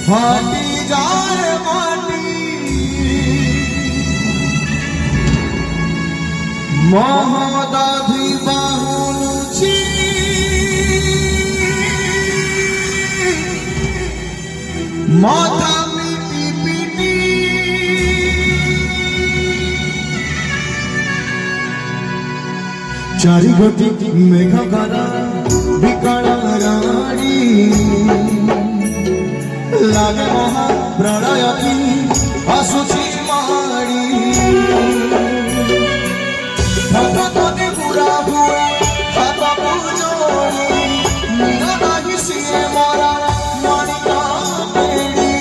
ফাটি যায় মাটি মহদাধি বাহুলুছি মাথা পিটি পিটি চারি গতি মেঘ করা বিকল রাণী লাগে মহা প্রলয় কি আসুছি মাড়ি ভগবতী পুরা ভুয়া হাত পুজোনি মীরা লাগি সিয়ে মরা মানিকা মেলি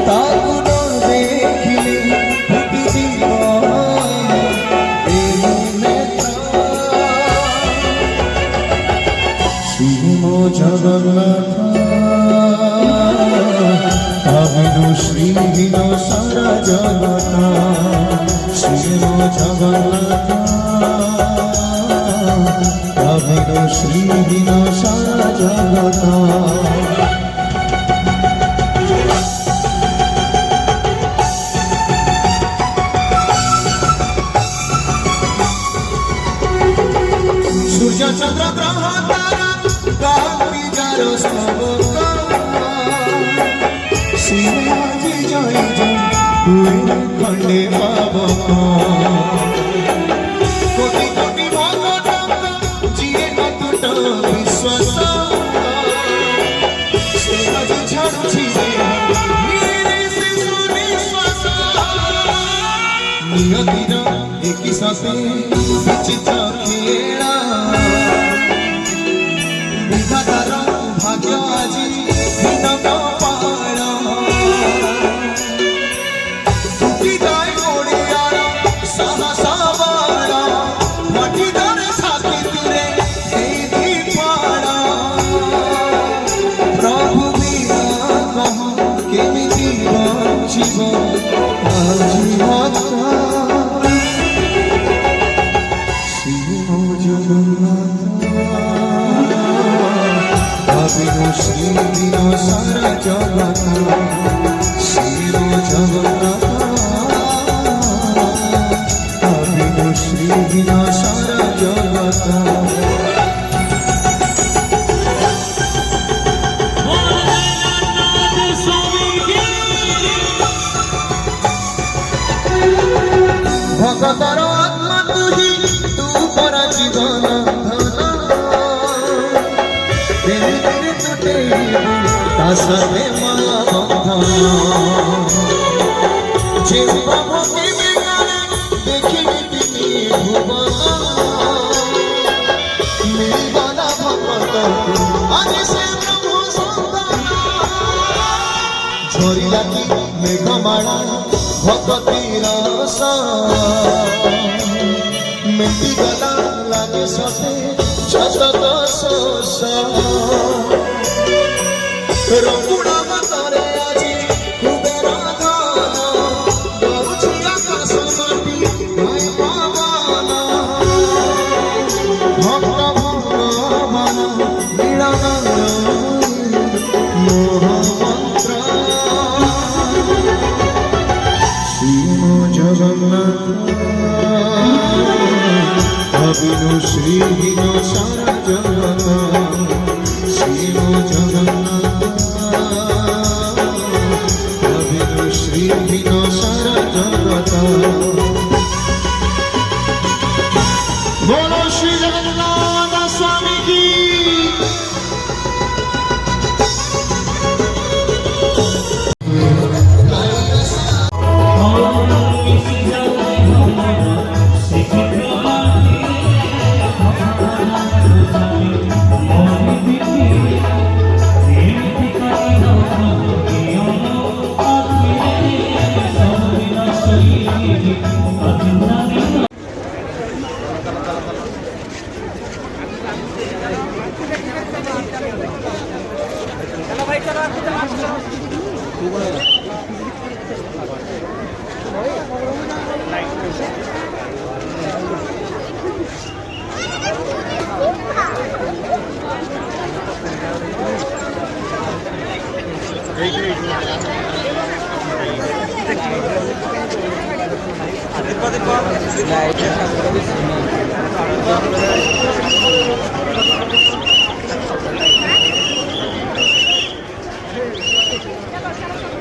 তাকু দেখিলে ফুটি দিব শ্রীম জগন্নাথ আবিনু শ্রীহীন সারা জগত শ্রীম জগন্নাথ আবিনু শ্রীহীন সারা জগত সূর্য চন্দ্র গ্রহ তারা গাহি যার স্তবক শিবাজি জয় জয় খণ্ডে পাবক কোটি কোটি ভক্ত জিয়ে অতুট বিশ্বাস শিবাজি ছাড়ুছি নিঃশ্বাস নিয়তির একই সাথে বিচিত্র খেলা বিধাতার ভাগ্য আজি ভিন্ন কপাল টুটি যায় ওড়িয়ার সাহসা বাড় মাটি ধরে ছাতি তুলে এই দীপাড় প্রভু বিনা কহ কেমিতি বঞ্চিব আজি মাত্রা শ্রীম জগন্নাথ আবিনু শ্রীহীন সারা জগত শ্রীম জগন্নাথ আবিনু শ্রীহীন সারা জগত ভগতর আত্মা তুহি তু পর জীবন তাসবে মালা বন্ধন যে প্রভুকে বেগানে দেখিনি তিনি ভুবন মিলবনা ভগত আজ সে প্রভু সন্তান ঝরিলা কি মেঘমালা ভগতির রস মেটি গলা লাগে সতে শত শোষ রঘুড়া মতরে আজি কুবের ধন দৌছি আকাশ মাটি ভয় পাবন ভক্ত ভগবান নীলনন্দ মোহ মন্ত্র শ্রীম জগন্নাথ আবিনু শ্রীহীন সারা জগত শ্রীম জগন্নাথ আবিনু শ্রীহীন সারা জগত বলো শ্রী জগন্নাথ স্বামী কি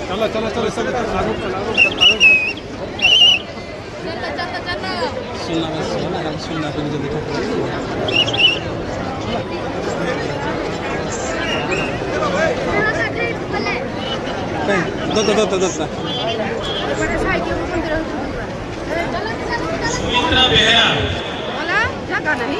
चलो चलो चलो सब लागू सुनना को जल्दी सुमित्रा बेहरा जगह नहीं